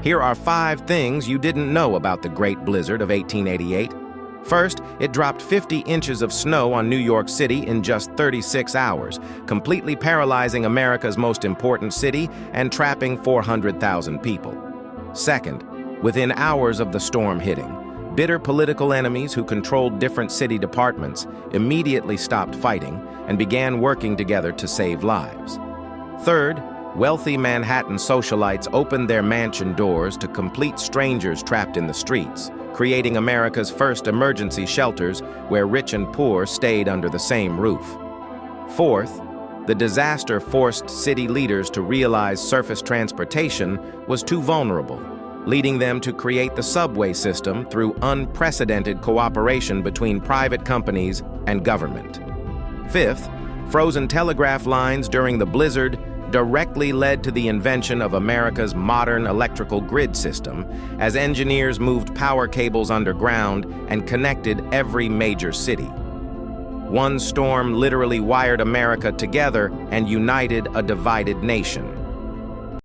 Here are 5 things you didn't know about the Great Blizzard of 1888. First, it dropped 50 inches of snow on New York City in just 36 hours, completely paralyzing America's most important city and trapping 400,000 people. Second, within hours of the storm hitting, bitter political enemies who controlled different city departments immediately stopped fighting and began working together to save lives. Third, wealthy Manhattan socialites opened their mansion doors to complete strangers trapped in the streets, creating America's first emergency shelters where rich and poor stayed under the same roof. Fourth, the disaster forced city leaders to realize surface transportation was too vulnerable, leading them to create the subway system through unprecedented cooperation between private companies and government. Fifth, frozen telegraph lines during the blizzard directly led to the invention of America's modern electrical grid system, as engineers moved power cables underground and connected every major city. One storm literally wired America together and united a divided nation.